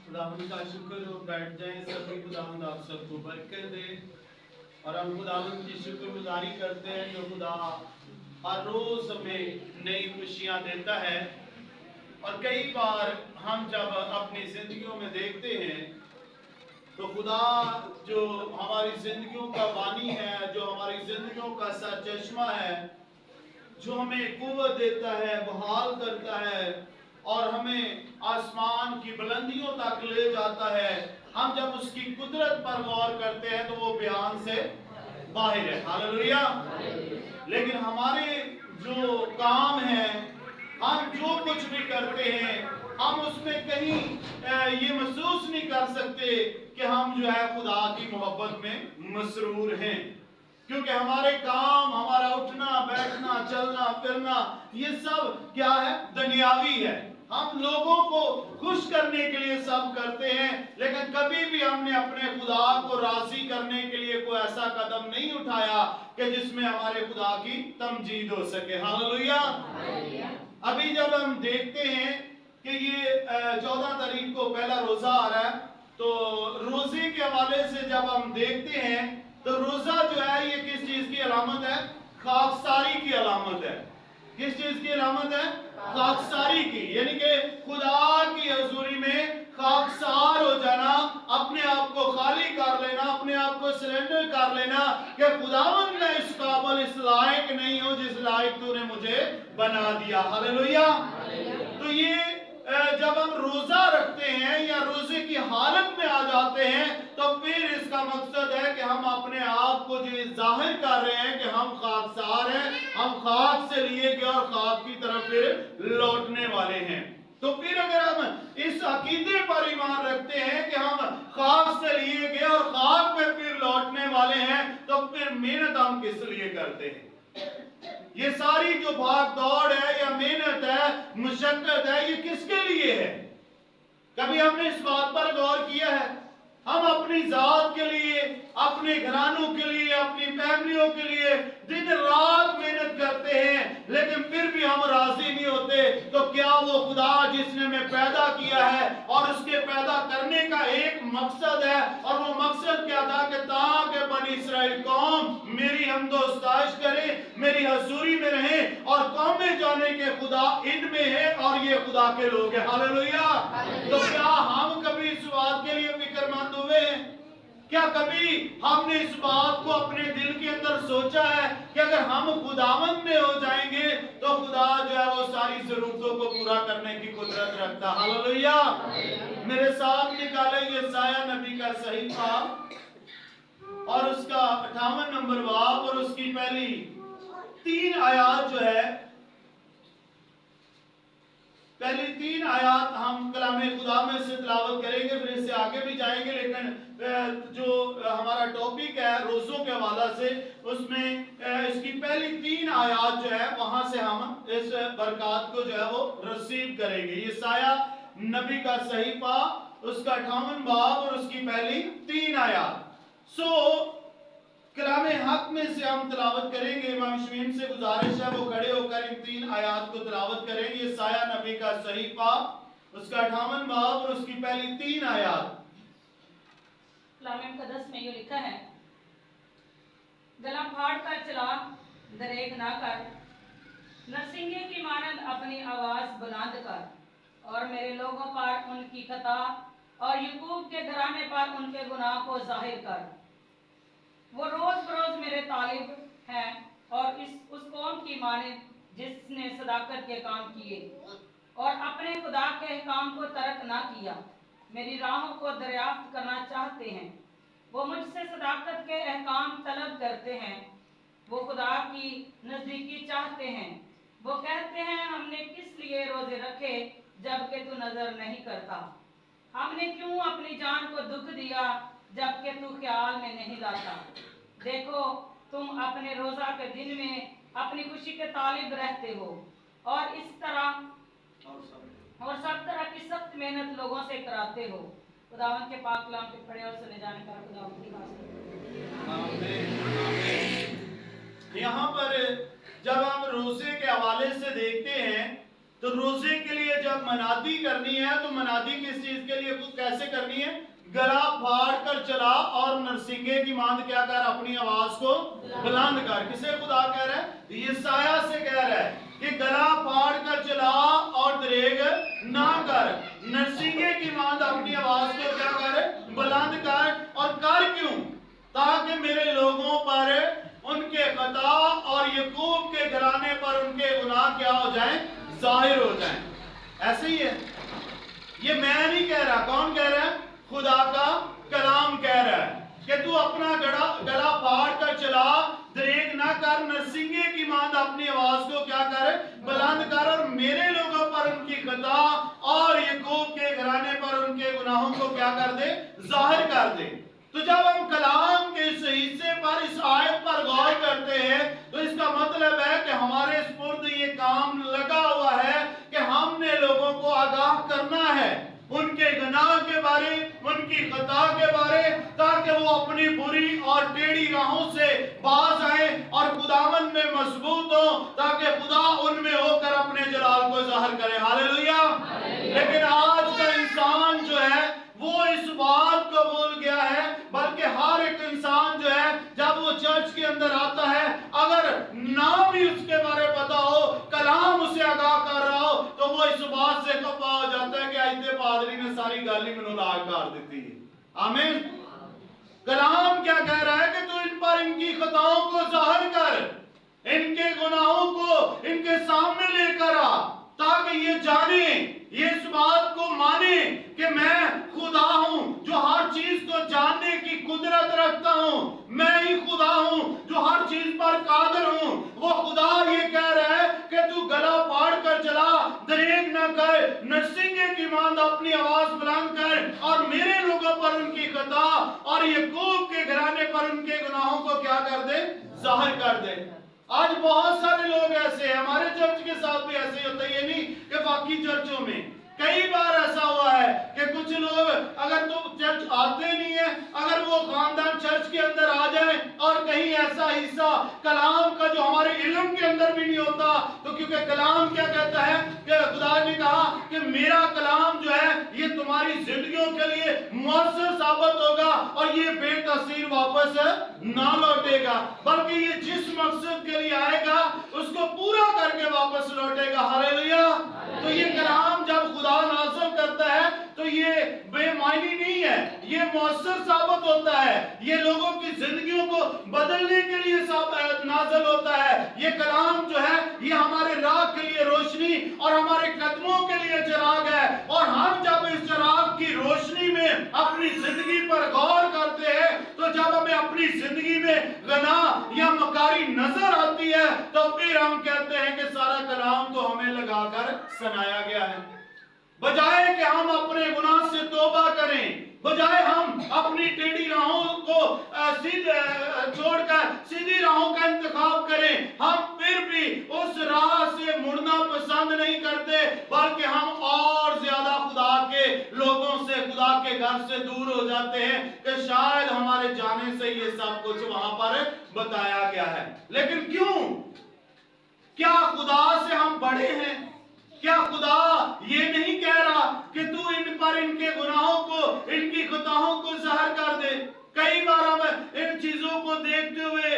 खुदावंद का शुक्र हो, बैठ जाएं सभी। खुदावंद आप सबको बरकत दे और हम खुदावंद की शुक्रगुजारी करते हैं जो खुदा हर रोज हमें नई खुशियां देता है। और कई बार हम जब अपनी जिंदगियों में देखते हैं तो खुदा जो हमारी जिंदगियों का बानी है, जो हमारी जिंदगियों का सरचश्मा है, जो हमें कुव्वत देता है, बहाल करता है और हमें आसमान की बुलंदियों तक ले जाता है, हम जब उसकी कुदरत पर गौर करते हैं तो वो बयान से बाहर है। हालेलुया। लेकिन हमारे जो काम है, हम जो कुछ भी करते हैं, हम उसमें कहीं ये महसूस नहीं कर सकते कि हम जो है खुदा की मोहब्बत में मसरूर हैं, क्योंकि हमारे काम, हमारा उठना बैठना चलना फिरना, ये सब क्या है? दुनियावी है। हम लोगों को खुश करने के लिए सब करते हैं, लेकिन कभी भी हमने अपने खुदा को राजी करने के लिए कोई ऐसा कदम नहीं उठाया कि जिसमें हमारे खुदा की तमजीद हो सके। हालेलुया। अभी जब हम देखते हैं कि ये 14 तारीख को पहला रोजा आ रहा है, तो रोजे के हवाले से जब हम देखते हैं तो रोजा जो है ये किस चीज की अलामत है? खाकसारी की अलामत है। किस चीज की अलामत है? खाकसारी की, यानी कि खुदा की हजूरी में खाकसार हो जाना, अपने आप को खाली कर लेना, अपने आप को सरेंडर कर लेना कि खुदावंद मैं इस काबिल, इस लायक नहीं हूं जिस लायक तूने मुझे बना दिया। हालेलुया। तो ये जब हम रोजा रखते हैं या रोजे की हालत में आ जाते हैं तो फिर इसका मकसद है कि हम अपने आप को जो जाहिर कर रहे हैं कि हम खाकसार हैं, हम खाक से लिए गए और खाक की तरफ फिर लौटने वाले हैं। तो फिर अगर हम इस अकीदे पर ईमान रखते हैं कि हम खाक से लिए गए और खाक पे फिर लौटने वाले हैं, तो फिर मेहनत हम किस लिए करते हैं? ये सारी जो भाग दौड़ है या मेहनत है, मुशक्कत है, ये किसके लिए है? कभी हमने इस बात पर गौर किया है? हम अपनी जात के लिए, अपने घरानों के लिए, अपनी फैमिलियों के लिए दिन रात मेहनत करते हैं, लेकिन फिर भी हम राजी नहीं होते। तो क्या वो खुदा जिसने हमें पैदा किया है और उसके पैदा करने का एक मकसद है, और वो मकसद क्या था कि ताकि बनी इस्राएल कौम मेरी हमदोस्ताइश करे, मेरी हजूरी में रहे, और कौमें जाने के खुदा इनमें है और ये खुदा के लोग हैं। हालेलुया। तो क्या हम कभी इस बात के लिए फिक्रमंद हुए हैं? क्या कभी हमने इस बात को अपने दिल के अंदर सोचा है कि अगर हम खुदावंद में हो जाएंगे तो खुदा जो है वो सारी जरूरतों को पूरा करने की कुदरत रखता। हालेलुया। मेरे साथ निकाले यशायाह नबी का सहीफा और उसका 58 नंबर बाब और उसकी पहली 3 आयात जो है, पहली 3 आयात हम कलामे खुदा में से तिलावत करेंगे, फिर इससे आगे भी जाएंगे। लेकिन जो हमारा टॉपिक है रोजों के हवाला से, उसमें इसकी पहली 3 आयात जो है वहां से हम इस बरकत को जो है वो रिसीव करेंगे। यशायाह नबी का सहीफा, उसका 58 बाब और उसकी पहली 3 आयात। कलामे हक में से हम तिलावत करेंगे। इमाम शमीम से गुजारिश है वो खड़े होकर इन 3 आयात को तिलावत करेंगे। यशायाह नबी का सहीफा, उसका 58 बाब और उसकी पहली 3 आयात। कलामे मुकद्दस में ये लिखा है, गला फाड़ कर चला, दरेक ना कर, नरसिंगे की मानंद अपनी आवाज बुलंद कर, और मेरे लोगों पर उनकी खता और याकूब के घराने पर उनके गुनाह को जाहिर कर। वो रोज बरोज मेरे तालिब हैं और उस कौम की मानंद जिसने सदाकत के काम किए और अपने खुदा के काम को तर्क ना किया। मेरी राहों को दरियाफ्त करना चाहते हैं, वो मुझसे सदाकत के अहकाम तलब करते हैं, वो खुदा की नजदीकी चाहते हैं। वो कहते हैं हमने किस लिए रोजे रखे जबकि तू नजर नहीं करता, हमने क्यों अपनी जान को दुख दिया जबकि तू ख्याल में नहीं लाता। देखो तुम अपने रोजा के दिन में अपनी खुशी के तालिब रहते हो और इस तरह और सब तरह की सख्त मेहनत लोगों से कराते हो। खुदावंद के पाक कलाम के पढ़े और सुने जाने पर खुदावंद की यहाँ पर जब हम रोजे के हवाले तो रोजे के लिए जब मनादी करनी है तो मनादी किस चीज के लिए, कैसे करनी है? गला फाड़ कर चला और नरसिंगे की मांद क्या कर, अपनी आवाज को बुलंद कर। किसे खुदा कह रहा है? यशायाह से कह रहा है कि गला फाड़ कर चला और दरेग ना कर, नरसिंगे की मांद अपनी आवाज को क्या कर, बुलंद कर। और कर क्यों? ताकि मेरे लोगों पर उनके खता और याकूब के घराने पर उनके गुनाह क्या हो जाएं, जाहिर हो जाएं। ऐसे ही है, ये मैं नहीं कह रहा, कौन कह रहा है? खुदा का कलाम कह रहा है कि तू अपना गला फाड़ कर चला, दरेग ना कर, नरसिंगे की मांद अपनी आवाज को क्या कर, बुलंद कर, और मेरे लोगों पर उनकी खता और याकूब के घराने पर उनके गुनाहों को क्या कर दे, जाहिर कर दे। तो जब हम कलाम के इस हिस्से पर, इस आयत पर गौर करते हैं तो इसका मतलब है कि हमारे स्पुर्द ये काम लगा हुआ है कि हमने लोगों को आगाह करना है उनके गुनाह के बारे, उनकी खता के बारे, ताकि वो अपनी बुरी और टेढ़ी राहों से बाज आए और खुदावन में मजबूत हो, ताकि खुदा उनमें होकर अपने जलाल को ज़ाहिर करे। हालेलुया। लेकिन आज का इंसान जो है वो इस बात को भूल गया है, बल्कि हर एक इंसान जो है जब वो चर्च के अंदर आता है, अगर नाम ही उसके बारे पता हो, कलाम उसे आगाह कर रहा हो, तो वो इस बात से खफा हो जाता है कि आइते पादरी ने सारी गाली में लाग कर देती है। आमीन। कलाम क्या कह रहा है कि तू इन पर इनकी खताओं को जाहिर कर, इनके गुनाहों को इनके सामने लेकर आ, ताकि ये जाने, ये इस बात को माने कि मैं खुदा हूं जो हर चीज को जानने की कुदरत रखता हूं, मैं ही खुदा हूं जो हर चीज पर कादिर हूं। वो खुदा ये कह रहा है कि तू गला फाड़ कर चला, दरेग न कर, नरसिंगे की मांद अपनी आवाज बुलंद कर, और मेरे लोगों पर उनकी खता और याकूब के घराने पर उनके गुनाहों को क्या कर दे, जाहिर कर दे। आज बहुत सारे लोग ऐसे हैं, हमारे चर्च के साथ भी ऐसे ही होता है, ये नहीं कि बाकी चर्चों में कई बार ऐसा हुआ है कि कुछ लोग अगर तो चर्च आते नहीं है, अगर वो खानदान चर्च के अंदर आ जाए और कहीं ऐसा हिस्सा कलाम का जो हमारे इल्म के अंदर भी नहीं होता, तो क्योंकि कलाम क्या कहता है कि खुदा ने कहा कि मेरा कलाम जो है ये तुम्हारी जिंदगियों के लिए मुअस्सर साबित होगा और ये बेतसीर वापस ना लौटेगा, बल्कि ये जिस मकसद के लिए आएगा उसको पूरा करके वापस लौटेगा। हालेलुया। तो ये कलाम जब खुदा नाज़िल करता है तो ये बेमानी नहीं है, ये मुअस्सर साबित होता है, ये लोगों की जिंदगियों को बदलने के लिए नाज़िल होता है। ये कलाम जो है ये हमारे राह के लिए रोशनी और हमारे कदमों के लिए चिराग है, और हम जब इस चिराग की रोशनी में अपनी जिंदगी पर गौर करते हैं, तो जब हमें अपनी जिंदगी में गुनाह या मकारी नजर आती है, तो फिर हम कहते हैं कि सारा कलाम तो हमें लगाकर सुनाया गया है। बजाय कि हम अपने गुनाह से तौबा करें, बजाय हम अपनी टेढ़ी राहों को छोड़कर सीधी राहों का इंतखाब करें, हम फिर भी उस राह से मुड़ना पसंद नहीं करते, बल्कि हम और ज्यादा खुदा के लोगों से, खुदा के घर से दूर हो जाते हैं कि शायद हमारे जाने से ये सब कुछ वहां पर बताया गया है। लेकिन क्यों? क्या खुदा से हम बड़े हैं? क्या खुदा ये नहीं कह रहा कि तू इन पर इनके गुनाहों को, इनकी खताओं को ज़ाहिर कर दे? कई बार हम इन चीजों को देखते हुए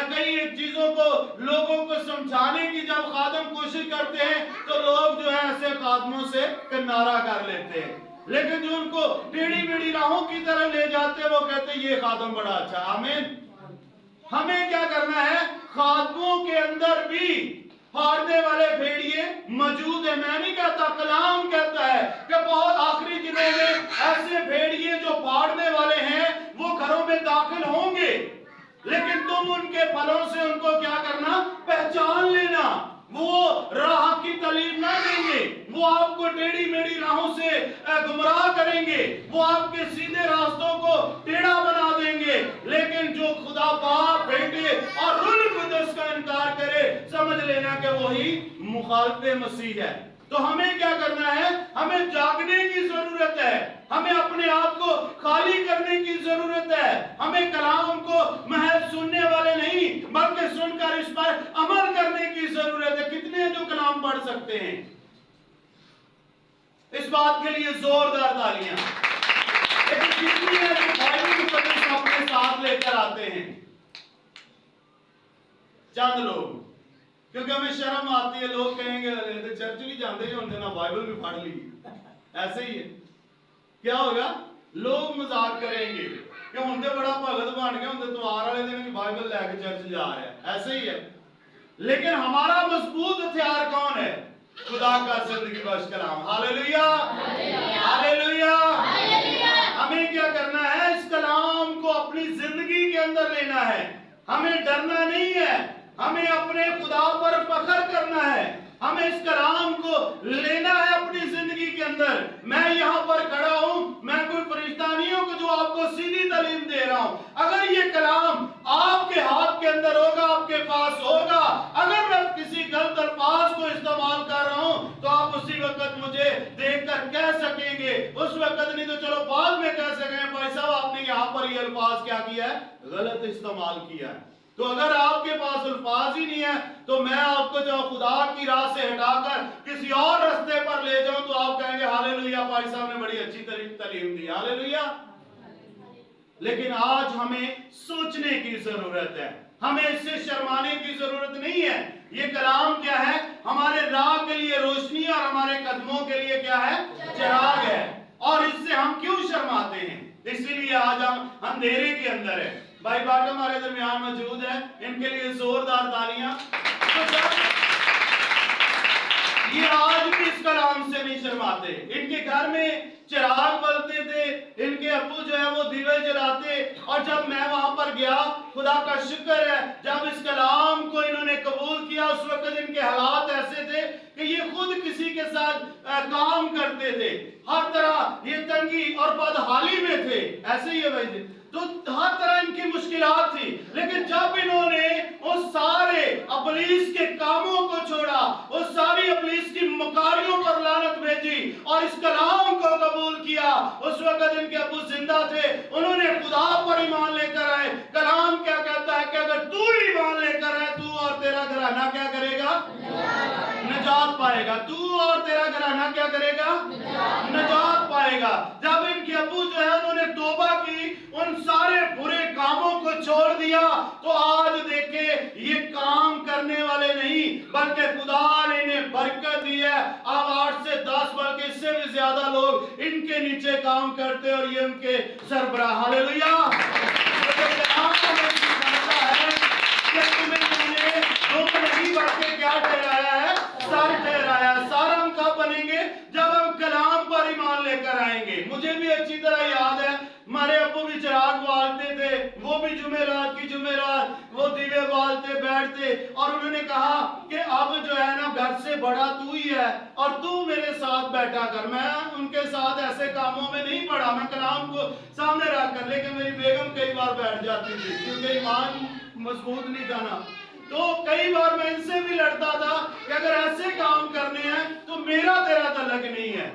कई चीजों को लोगों को समझाने की जब खादम कोशिश करते हैं, तो लोग जो है ऐसे खादमों से किनारा कर लेते हैं, लेकिन जो उनको टेढ़ी मेढ़ी राहों की तरह ले जाते हैं वो कहते हैं ये खादम बड़ा अच्छा। आमीन। हमें क्या करना है? खादमों के अंदर भी फाड़ने वाले भेड़िए मौजूद है। मैं नहीं कहता, कलाम कहता है कि बहुत आखिरी दिनों में ऐसे भेड़िए जो फाड़ने वाले हैं वो घरों में दाखिल होंगे, लेकिन तुम उनके फलों से उनको क्या करना? पहचान लेना। वो राह की तालीम ना देंगे, वो आपको टेढ़ी मेढ़ी राहों से गुमराह करेंगे, वो आपके सीधे रास्तों को टेढ़ा बना देंगे, लेकिन जो खुदा बाप, बेटे और रूह कुद्दुस का इनकार करे, समझ लेना कि वही मुखालिफे मसीह है। तो हमें क्या करना है? हमें जागने की जरूरत है, हमें अपने आप को खाली करने की जरूरत है। हमें कलाम को महज सुनने वाले नहीं, बल्कि सुनकर इस पर अमल करने की जरूरत है। कितने जो कलाम पढ़ सकते हैं? इस बात के लिए जोरदार तालियां। लेकिन कितनी है जो बाइबल मुकद्दस अपने साथ लेकर आते हैं? चंद लोग, क्योंकि हमें शर्म आती है, लोग कहेंगे अरे चर्च भी जाते ही होंगे ना, बाइबल भी पढ़ ली। ऐसे ही है। क्या होगा? लोग मजाक करेंगे कि होंगे बड़ा भगत बन गया, होंगे त्योहार वाले दिन भी बाइबल लेके चर्च जा रहा है। ऐसे ही है। लेकिन हमारा मजबूत हथियार कौन है? खुदा का जिंदगी बख्श कलाम। Hallelujah, hallelujah. हमें क्या करना है? इस कलाम को अपनी जिंदगी के अंदर लेना है। हमें डरना नहीं है, हमें अपने खुदा पर फख्र करना है। हमें इस कलाम को लेना है अपनी जिंदगी के अंदर। मैं यहाँ पर खड़ा हूँ, मैं कोई फरिश्ता नहीं हूँ कि जो आपको सीधी तालीम दे रहा हूँ। अगर ये कलाम आपके हाथ के अंदर होगा, आपके पास होगा, अगर मैं किसी गलत अल्फाज को इस्तेमाल कर रहा हूँ तो आप उसी वक्त मुझे देखकर कह सकेंगे। उस वक्त नहीं तो चलो बाद में कह सकेंगे भाई साहब आपने यहाँ पर ये अल्फाज क्या किया है? गलत इस्तेमाल किया है। तो अगर आपके पास अल्फाज ही नहीं है तो मैं आपको जो खुदा की राह से हटाकर किसी और रास्ते पर ले जाऊं तो आप कहेंगे हालेलुया, भाई साहब ने बड़ी अच्छी तालीम दी। हालेलुया। लेकिन आज हमें सोचने की जरूरत है, हमें इससे शर्माने की जरूरत नहीं है। ये कलाम क्या है? हमारे राह के लिए रोशनी और हमारे कदमों के लिए क्या है? चिराग है। और इससे हम क्यों शर्माते हैं? इसीलिए आज हम अंधेरे के अंदर है। भाई बाटम हमारे दरमियान मौजूद है, इनके लिए जोरदार तालियां। ये आज भी इस कलाम से नहीं शर्माते। इनके घर में चिराग बलते थे, इनके अब्बू जो है वो दीवे जलाते। और जब मैं वहां पर गया, खुदा का शुक्र है, जब इस कलाम को इन्होंने कबूल किया उस वक्त इनके हालात ऐसे थे कि ये खुद किसी के साथ काम करते थे। हर तरह ये तंगी और बदहाली में थे। ऐसे ही है भाई जी, तो हर तरह इनकी मुश्किलात थी। लेकिन जब इन्होंने उस सारे इब्लीस के कामों को छोड़ा, उस सारी इब्लीस की मकारियों पर लानत भेजी और इस कलाम को कबूल किया, उस वक्त इनके अब्बू जिंदा थे। उन्होंने खुदा पर ईमान लेकर आए। कलाम क्या कहता है कि अगर तू ईमान लेकर आए, तू और तेरा घराना क्या करेगा? निजात पाएगा। तू और तेरा घराना क्या करेगा? निजात पाएगा। जब इनके अब्बू जो है उन्होंने तौबा की, उन सारे बुरे कामों को छोड़ दिया, तो आज देखे ये काम करने वाले नहीं बल्कि खुदा ने इन्हें बरकत दी है। अब 8 से 10 बल्कि इससे भी ज्यादा लोग इनके नीचे काम करते और ये उनके सरबराह। हालेलुया। तुम्हें दुख नहीं बल्कि क्या ठहराया है? सर ठहराया। सर हम कब बनेंगे? जब हम कलाम पर ईमान लेकर आएंगे। मुझे भी अच्छी तरह याद है, हमारे अब्बू भी चिराग बालते थे, वो भी जुमेरात की जुमेरात वो दीवे बालते बैठते। और उन्होंने कहा कि अब जो है ना, घर से बड़ा तू ही है और तू मेरे साथ बैठा कर। मैं उनके साथ ऐसे कामों में नहीं पड़ा, मैं कलाम को सामने रख कर, लेकिन मेरी बेगम कई बार बैठ जाती थी क्योंकि ईमान मजबूत नहीं था ना। तो कई बार मैं इनसे भी लड़ता था कि अगर ऐसे काम करने हैं तो मेरा तेरा तलक नहीं है।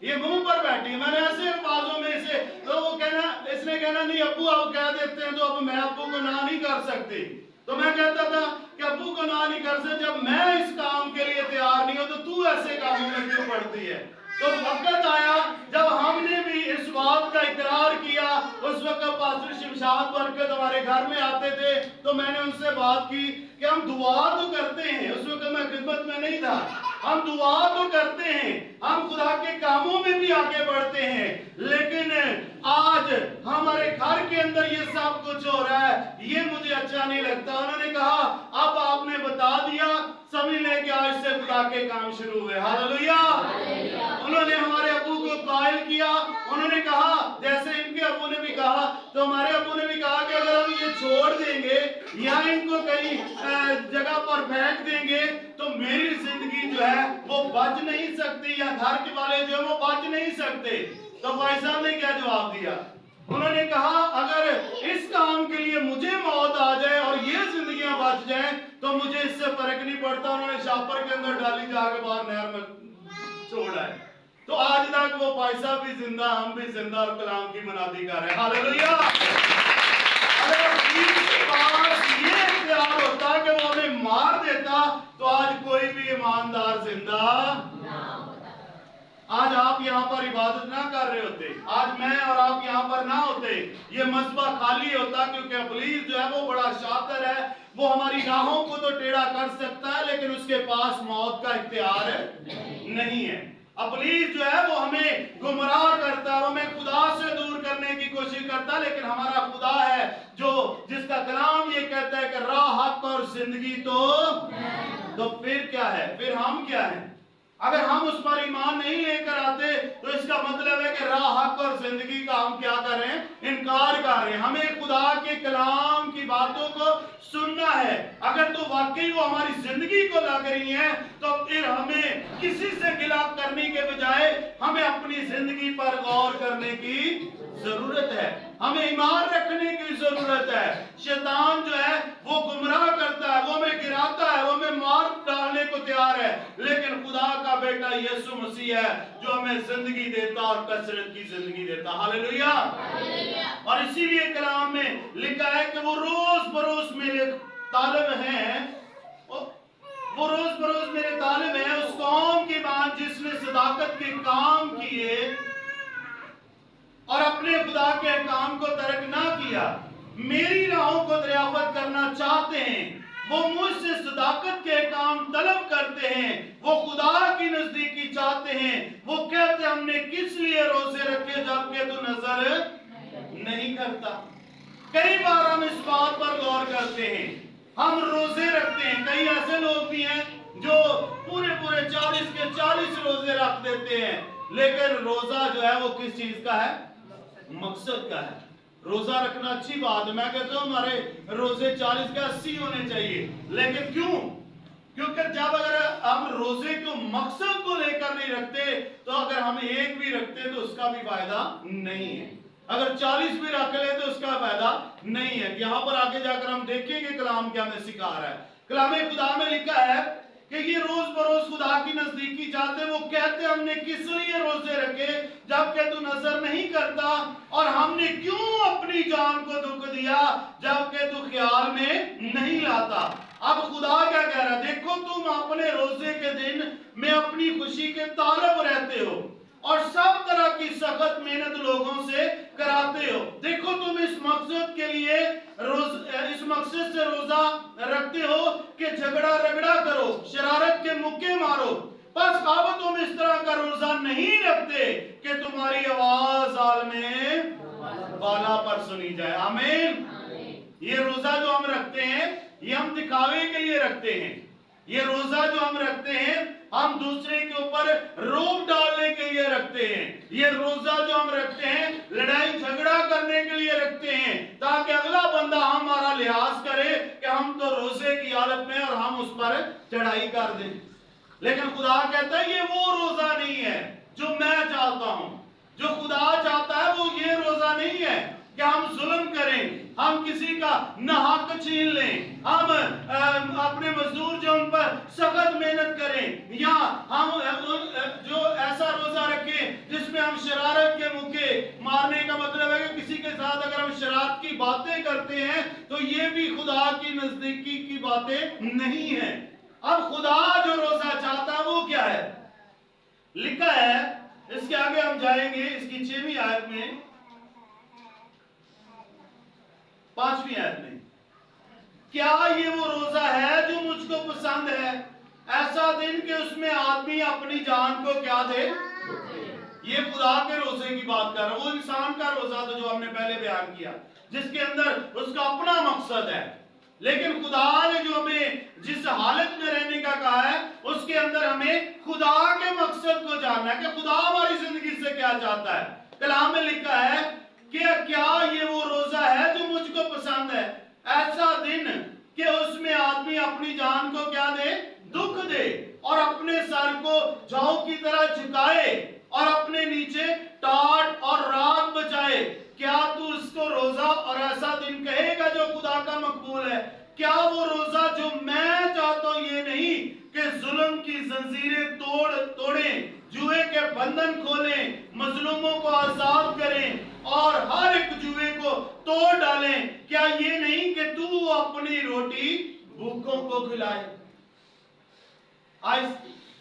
ये मुंह पर बैठी, मैंने ऐसे अल्फाजों में इसे, तो वो कहना, इसने कहना नहीं अब्बू आप कह देते हैं तो अब मैं अब्बू को ना नहीं कर सकती। तो मैं कहता था कि अब्बू को ना नहीं कर सकते, जब मैं इस काम के लिए तैयार नहीं हूं तो तू ऐसे कामों में क्यों पड़ती है? तो वक्त आया जब हमने भी इस बात का इकरार किया। उस वक्त पास्टर शमशाद बरकत हमारे घर में आते थे, तो मैंने उनसे बात की कि हम दुआ तो करते हैं। उस वक्त मैं खिदमत में नहीं था। हम दुआ तो करते हैं, हम खुदा के कामों में भी आगे बढ़ते हैं, लेकिन आज हमारे घर के अंदर ये सब कुछ हो रहा है, ये मुझे अच्छा नहीं लगता। उन्होंने कहा अब आपने बता दिया, समझ लें कि आज से खुदा के काम शुरू हुए। हालेलुया। उन्होंने हमारे अब्बू को कायल किया। उन्होंने कहा, जैसे इनके अब्बू ने भी कहा, तो हमारे अब्बू ने भी कहा कि अगर हम ये छोड़ देंगे या इनको कहीं जगह पर फेंक देंगे तो मेरी जिंदगी जो है वो बच नहीं सकती, या घर के वाले जो है वो बच नहीं सकते। तो भाई साहब ने क्या जवाब दिया? उन्होंने कहा अगर इस काम के लिए मुझे मौत आ जाए और ये जिंदगियां बच जाएं तो मुझे इससे फर्क नहीं पड़ता। उन्होंने शापर के अंदर डाली, जाके बाहर नहर में छोड़ा है। तो आज तक वो भाई साहब भी जिंदा, हम भी जिंदा और कलाम की मनादी कर रहे हैं। हालेलुया। अगर ये इख्तियार होता कि वो हमें मार देता तो आज कोई भी ईमानदार जिंदा। आज आप यहाँ पर इबादत ना कर रहे होते, आज मैं और आप यहाँ पर ना होते, ये मस्बा खाली होता, क्योंकि इब्लीस जो है वो बड़ा शातिर है, वो हमारी राहों को तो टेढ़ा कर सकता है लेकिन उसके पास मौत का इख्तियार नहीं है। इब्लीस जो है वो हमें गुमराह करता है, वो हमें खुदा से दूर करने की कोशिश करता है, लेकिन हमारा खुदा है जो जिसका कलाम ये कहता है कि राह, हक और जिंदगी तो फिर क्या है, फिर हम क्या हैं? अगर हम उस पर ईमान नहीं लेकर आते तो इसका मतलब है कि राह, हक और जिंदगी का हम क्या कर रहे हैं? इनकार कर रहे हैं। हमें खुदा के कलाम की बातों को सुनना है। अगर तो वाकई वो हमारी जिंदगी को लग रही है तो फिर हमें किसी से गिला करने के बजाय हमें अपनी जिंदगी पर गौर करने की जरूरत है, हमें ईमान रखने की जरूरत है। शैतान जो है वो गुमराह करता है, वो हमें गिराता है, वो हमें मार डालने को तैयार है, लेकिन खुदा का बेटा यीशु मसीह है जो हमें जिंदगी देता और कसरत की जिंदगी देता। हालेलुया। और इसीलिए कलाम में लिखा है कि वो रोज बरोज मेरे तालिब हैं, वो रोज बरोज मेरे तालिब हैं उस कौम की बात जिसने सदाकत के काम किए और अपने खुदा के काम को तर्क ना किया। मेरी राहों को दरियाफ्त करना चाहते हैं, वो मुझसे सदाकत के काम तलब करते हैं, वो खुदा की नजदीकी चाहते हैं। वो कहते हमने किस लिए रोजे रखे जबकि तू नजर नहीं करता। कई बार हम इस बात पर गौर करते हैं, हम रोजे रखते हैं। कई ऐसे लोग भी हैं जो पूरे 40 के 40 रोजे रख देते हैं, लेकिन रोजा जो है वो किस चीज का है? मकसद का है। रोजा रखना अच्छी बात है, मैं कहता हूं हमारे रोजे 40 के 80 होने चाहिए, लेकिन क्यों? क्योंकि जब अगर हम रोजे को मकसद को लेकर नहीं रखते तो अगर हम एक भी रखते तो उसका भी फायदा नहीं है, अगर 40 भी रख ले तो उसका फायदा नहीं है। यहाँ पर आगे जाकर हम देखेंगे कलाम क्या हमें सिखा रहा है। कलाम खुदा में लिखा है कि ये रोज बरोज खुदा की नजदीकी जाते, वो कहते हमने किस लिए रोजे रखे जबकि तू नजर नहीं करता, और हमने क्यों अपनी जान को दुख दिया जबकि तू ख्याल में नहीं लाता। अब खुदा क्या कह रहा है? देखो तुम अपने रोजे के दिन में अपनी खुशी के तालब रहते हो और सब तरह की सख्त मेहनत लोगों से कराते हो। देखो तुम इस मकसद के लिए इस मकसद से रोजा रखते हो कि झगड़ा रगड़ा करो, शरारत के मुक्के मारो। बस अब तुम इस तरह का रोजा नहीं रखते कि तुम्हारी आवाज आल में बाला पर सुनी जाए। आमीन। ये रोजा जो हम रखते हैं ये हम दिखावे के लिए रखते हैं। ये रोजा जो हम रखते हैं हम दूसरे के ऊपर रोब डालने के लिए रखते हैं। ये रोजा जो हम रखते हैं लड़ाई झगड़ा करने के लिए रखते हैं, ताकि अगला बंदा हमारा लिहाज करे कि हम तो रोजे की हालत में और हम उस पर चढ़ाई कर दें। लेकिन खुदा कहता है ये वो रोजा नहीं है जो मैं चाहता हूं। जो खुदा चाहता है वो ये रोजा नहीं है कि हम जुल्म करें, हम किसी का नाहक छीन लें, हम अपने मजदूर जो उन पर सख्त मेहनत करें, या हम जो ऐसा रोजा रखें जिसमें हम शरारत के मुक्के मारने का मतलब है कि किसी के साथ अगर हम शरारत की बातें करते हैं तो ये भी खुदा की नजदीकी की बातें नहीं है। अब खुदा जो रोजा चाहता है वो क्या है? लिखा है, इसके आगे हम जाएंगे, इसकी 6वीं आयत में, 5वीं आयत में, क्या ये वो रोजा है जो मुझको पसंद है, ऐसा दिन कि उसमें आदमी अपनी जान को क्या दे? ये खुदा के रोजे की बात कर रहा है। वो इंसान का रोजा था जो हमने पहले बयान किया, जिसके अंदर उसका अपना मकसद है। लेकिन खुदा ने जो हमें जिस हालत में रहने का कहा है उसके अंदर हमें खुदा के मकसद को जानना है कि खुदा हमारी जिंदगी से क्या चाहता है। कलाम में लिखा है कि क्या ये वो रोजा है जो मुझको पसंद है, ऐसा दिन कि उसमें आदमी अपनी जान को क्या दे? दुख दे, और अपने सर को जौ की तरह झुकाए और अपने नीचे टाट और राख बचाए। क्या तू इसको रोजा और ऐसा दिन कहेगा जो खुदा का मकबूल है? क्या वो रोजा जो मैं चाहता हूं ये नहीं कि जुल्म की जंजीरें तोड़ें, जुए के बंधन खोलें, मजलूमों को आजाद करें और हर एक जुए को तोड़ डालें? क्या ये नहीं कि तू अपनी रोटी भूखों को खिलाए? आज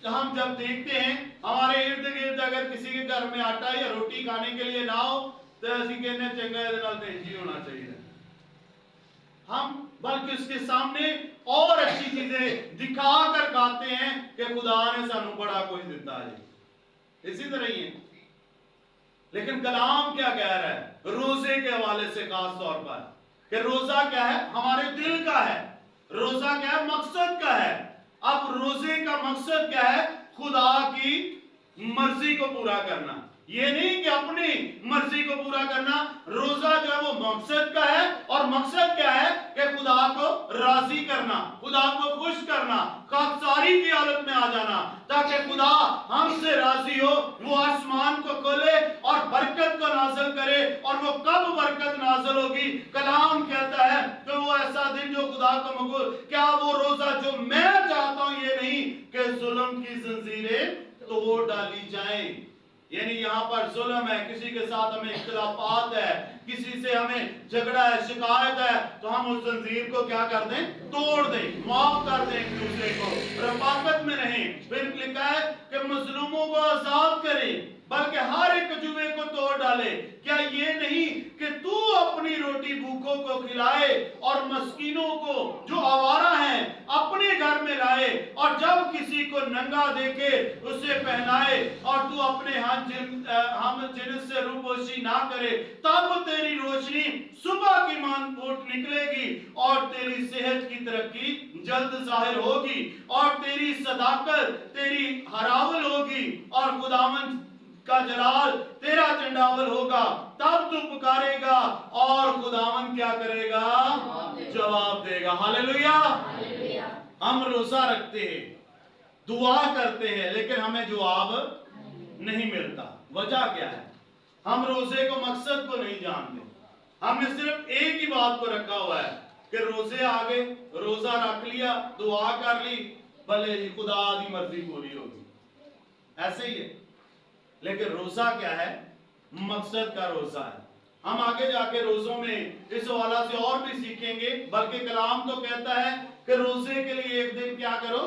हम जब देखते हैं हमारे इर्द गिर्द अगर किसी के घर में आटा या रोटी खाने के लिए ना हो तो ऐसी कहने चंगा ਇਹਦੇ ਨਾਲ तेजी होना चाहिए। हम बल्कि उसके सामने और अच्छी चीजें दिखा कर खाते हैं कि खुदा ने सानू बड़ा कुछ दिता है। इसी तरह ही है। लेकिन कलाम क्या कह रहा है रोजे के हवाले से खास तौर पर कि रोजा क्या है, हमारे दिल का है। रोजा क्या है, मकसद का है। अब रोजे का मकसद क्या है, खुदा की मर्जी को पूरा करना। ये नहीं कि अपनी मर्जी को पूरा करना। रोजा जो है वो मकसद का है, और मकसद क्या है कि खुदा को राजी करना, खुदा को खुश करना, खाकसारी की हालत में आ जाना, ताकि खुदा हमसे राजी हो, वो आसमान को खोले और बरकत को नाज़िल करे। और वो कब बरकत नाज़िल होगी, कलाम कहता है कि वो ऐसा दिन जो खुदा को मकबूल। क्या वो रोजा जो मैं चाहता हूं, ये नहीं कि जुल्म की जंजीरें तोड़ डाली जाएं। यानी यहाँ पर जुल्म है, किसी के साथ हमें इख्तिलाफात है, किसी से हमें झगड़ा है, शिकायत है, तो हम उस जंजीर को क्या कर दें, तोड़ दें, माफ कर दें एक दूसरे को, रफाकत में रहें। फिर लिखा है कि मजलूमों को आजाद करें, बल्कि हर एक जुए को तोड़ डाले। क्या ये नहीं कि तू अपनी रोटी भूखों को खिलाए और मस्कीनों को जो आवारा हैं अपने घर में लाए, और जब किसी को नंगा देखे उसे पहनाए, और तू अपने हम जिन्स से रूपोशी ना करे, तब तेरी रोशनी सुबह की मान उठ निकलेगी और तेरी सेहत की तरक्की जल्द जाहिर होगी, और तेरी सदाकत तेरी हरावल होगी, और खुदावंद का जलाल तेरा चंडावल होगा। तब तू पुकारेगा और खुदावंद क्या करेगा, जवाब देगा। हालेलुया। हम रोजा रखते हैं, दुआ करते हैं, लेकिन हमें जवाब नहीं मिलता। वजह क्या है, हम रोजे को मकसद को नहीं जानते। हमने सिर्फ एक ही बात को रखा हुआ है कि रोजे आ गए, रोजा रख लिया, दुआ कर ली, भले ही खुदा की मर्जी पूरी होगी, ऐसे ही है। लेकिन रोजा क्या है, मकसद का रोजा है। हम आगे जाके रोजों में इस हवाला से और भी सीखेंगे। बल्कि कलाम तो कहता है कि रोजे के लिए एक दिन क्या करो,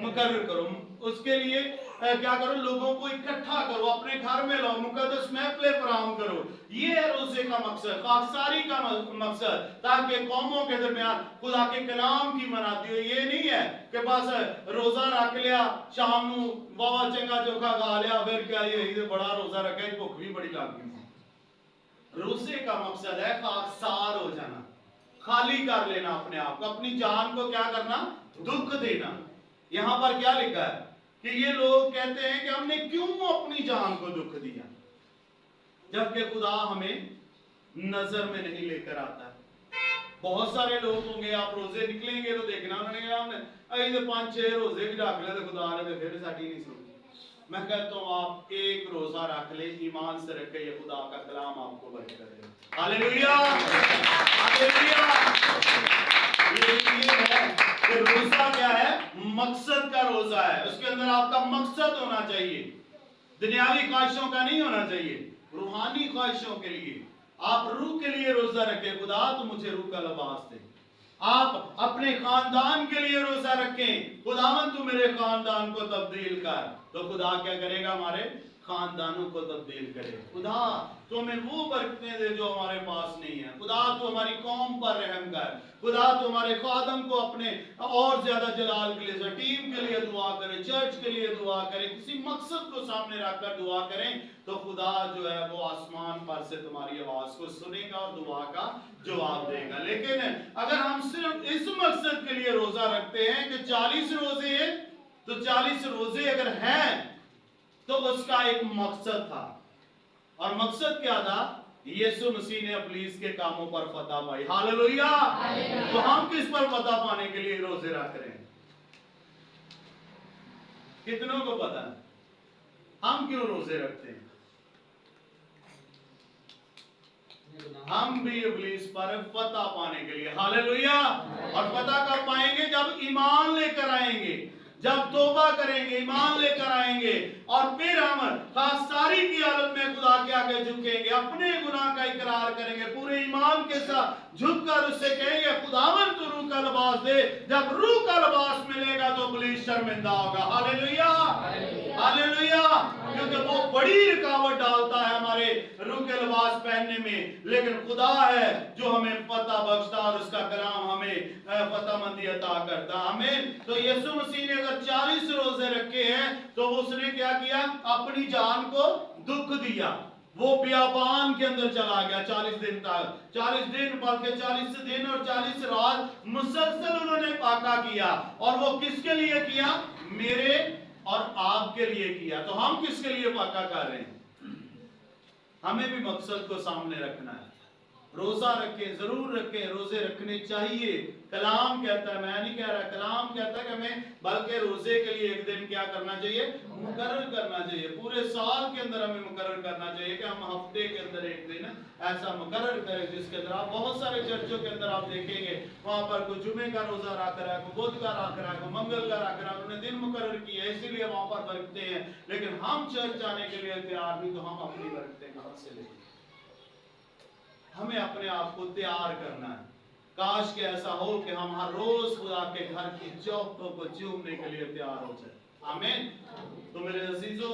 मुकर्रर करो, उसके लिए क्या करो, लोगों को इकट्ठा करो, अपने घर में लाओ, मुकद्दस महफिल फराहम करो। ये है रोजे का मकसद, खाकसारी का मकसद, ताकि कौमों के दरमियान खुदा के कलाम की मनाती हो। ये नहीं है कि बस रोजा रख लिया, शाम को बाबा चंगा चोखा खा लिया, फिर क्या ये बड़ा रोजा रखा, भुख भी बड़ी लग गई। रोजे का मकसद है खाकसार हो जाना, खाली कर लेना अपने आप को, अपनी जान को क्या करना, दुख देना। यहां पर क्या लिखा है कि ये लोग कहते हैं कि हमने क्यों अपनी जान को दुख दिया, जबकि खुदा हमें नजर में नहीं लेकर आता है। बहुत सारे लोग होंगे, आप रोजे निकलेंगे तो देखना उन्होंने हमने 5-6 रोजे भी रख ले, तो खुदा ने तो फिर साड़ी नहीं सुनी। मैं कहता हूं आप एक रोजा रख ले, ईमान से रखे, ये खुदा का कलाम आपको बरकत करेगा। Hallelujah, hallelujah. ये है कि रोजा क्या है, मकसद का रोजा है। उसके अंदर आपका मकसद होना चाहिए, दुनियावी ख्वाहिशों का नहीं होना चाहिए, रूहानी ख्वाहिशों के लिए। आप रूह के लिए रोजा रखें, खुदा तो मुझे रूह का लिबास दे। आप अपने खानदान के लिए रोजा रखें, खुदावन तू मेरे खानदान को तब्दील कर, तो खुदा क्या करेगा, हमारे खानदानों को तब्दील करे। खुदा तो हमें वो बरकतें दे जो हमारे पास नहीं है। खुदा तो हमारी कौम पर रहम कर। खुदा तो हमारे खादम को अपने और ज्यादा जलाल के लिए, टीम के लिए दुआ करें, चर्च के लिए दुआ करें, किसी मकसद को सामने रखकर दुआ करें, तो खुदा जो है वो आसमान पर से तुम्हारी आवाज को सुनेगा और दुआ का जवाब देगा। लेकिन अगर हम सिर्फ इस मकसद के लिए रोजा रखते हैं कि 40 रोजे हैं, तो 40 रोजे अगर हैं तो उसका एक मकसद था, और मकसद क्या था, यीशु मसीह ने इब्लीस के कामों पर फतह पाई। हालेलुया। तो हम किस पर फतह पाने के लिए रोजे रख रहे हैं, कितनों को पता है हम क्यों रोजे रखते हैं? हम भी इब्लीस पर फतह पाने के लिए। हालेलुया। और फतह कब पाएंगे, जब ईमान लेकर आएंगे, जब तौबा तौबा करेंगे, ईमान लेकर आएंगे और फिर हम खासदारी की हालत में खुदा के आगे झुकेंगे, अपने गुनाह का इकरार करेंगे, पूरे ईमान के साथ झुककर उससे कहेंगे खुदावन तू रूह का लिबास दे। जब रूह का लिबास मिलेगा तो इब्लीस शर्मिंदा होगा। Hallelujah, hallelujah. क्योंकि वो बड़ी रुकावट डालता है हमारे रूह के लिबास पहनने में, लेकिन खुदा है जो हमें पता बख्शता और उसका कलाम हमें पतामंदी अता करता। आमीन। तो यीशु मसीह ने अगर 40 रोजे रखे हैं तो उसने क्या किया? अपनी जान को दुख दिया। वो बियाबान के अंदर चला गया 40 दिन तक, 40 दिन बल्कि 40 दिन और 40 रात मुसलसल उन्होंने फाका किया। और वो किसके लिए किया? मेरे और आपके लिए किया। तो हम किसके लिए फाका कर रहे हैं? हमें भी मकसद को सामने रखना है। रोजा रखें, जरूर रखें, रोजे रखने चाहिए। कलाम कहता है, मैं नहीं कह रहा, कलाम कहता है कि हमें बल्कि रोजे के लिए एक दिन क्या करना चाहिए? मुकर्रर करना चाहिए। पूरे साल के अंदर हमें मुकर्रर करना चाहिए कि हम हफ्ते के अंदर एक दिन ऐसा मुकर्रर करें जिसके अंदर आप बहुत सारे चर्चों के अंदर आप देखेंगे वहां पर कोई जुमे का रोजा रख रहा है, कोई बुध का रख रहा है, कोई मंगल का रख रहा है, उन्होंने दिन मुकर्रर किया है इसीलिए वहां पर बरकते हैं। लेकिन हम चर्च आने के लिए तैयार नहीं, तो हम अपनी बरकतें कहां से लेंगे? हमें अपने आप को तैयार करना है। काश के ऐसा हो कि हम हर रोज खुदा के घर की चौखटों को चूमने के लिए तैयार हो जाए। आमीन। तो मेरे अजीजों,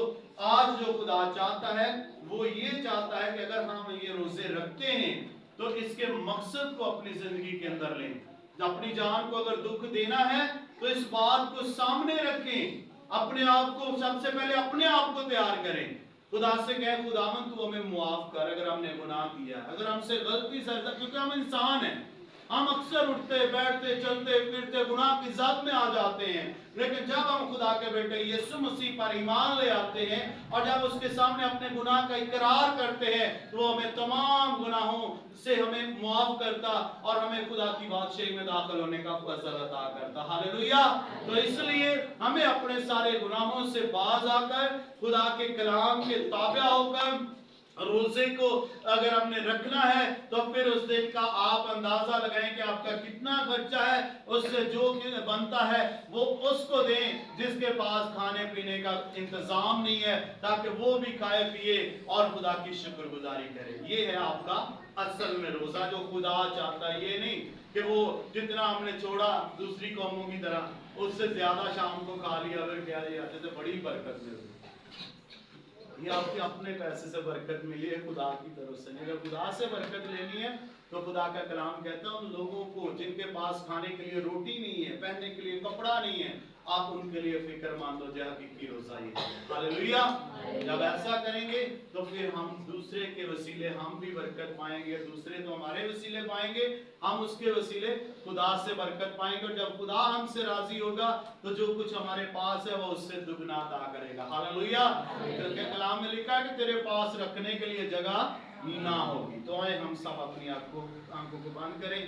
आज जो खुदा चाहता है वो ये चाहता है कि अगर हम ये रोजे रखते हैं तो इसके मकसद को अपनी जिंदगी के अंदर लें। अपनी जान को अगर दुख देना है तो इस बात को सामने रखें, अपने आप को सबसे पहले अपने आप को तैयार करें। खुदा से कहे खुदावन तू हमें मुआफ कर अगर हमने गुनाह किया, अगर हमसे गलती से, क्योंकि हम इंसान हैं, हम अक्सर उठते बैठते चलते फिरते गुनाह की ज़द में आ जाते हैं। लेकिन जब हम खुदा के बेटे यीशु मसीह पर ईमान ले आते हैं और जब उसके सामने अपने गुनाह का इकरार करते हैं तो वो हमें तमाम गुनाहों से हमें मुआफ करता और हमें खुदा की बादशाही में दाखिल होने का फजल अता करता। हालेलुया। तो इसलिए हमें अपने सारे गुनाहों से बाज आकर खुदा के कलाम के ताबा होकर रोजे को अगर हमने रखना है तो फिर उस दिन का आप अंदाजा लगाएं कि आपका कितना खर्चा है, उससे जो बनता है वो उसको दें जिसके पास खाने पीने का इंतजाम नहीं है, ताकि वो भी खाए पिए और खुदा की शुक्रगुजारी करे। ये है आपका असल में रोजा जो खुदा चाहता है। ये नहीं कि वो जितना हमने छोड़ा दूसरी कौमों की तरह उससे ज्यादा शाम को खा लिया फिर क्या लिया, जैसे बड़ी बरकत मिल रही। ये आपके अपने पैसे से बरकत मिली है खुदा की तरफ से। अगर खुदा से बरकत लेनी है तो खुदा का कलाम कहता है उन लोगों को जिनके पास खाने के लिए रोटी नहीं है, पहनने के लिए कपड़ा नहीं है, आप उनके लिए फिक्र मान लो जो हकीकी रोजा ही है। हालेलुया। जब ऐसा करेंगे तो फिर हम दूसरे के वसीले हम भी बरकत पाएंगे, दूसरे तो हमारे वसीले पाएंगे, हम उसके वसीले खुदा से बरकत पाएंगे। और जब खुदा हमसे राजी होगा तो जो कुछ हमारे पास है वो उससे दुगना अता करेगा। हालेलुया। क्योंकि कलाम में लिखा है कि तेरे पास रखने के लिए जगह ना होगी। तो आए हम सब अपनी आंखों को बंद करें।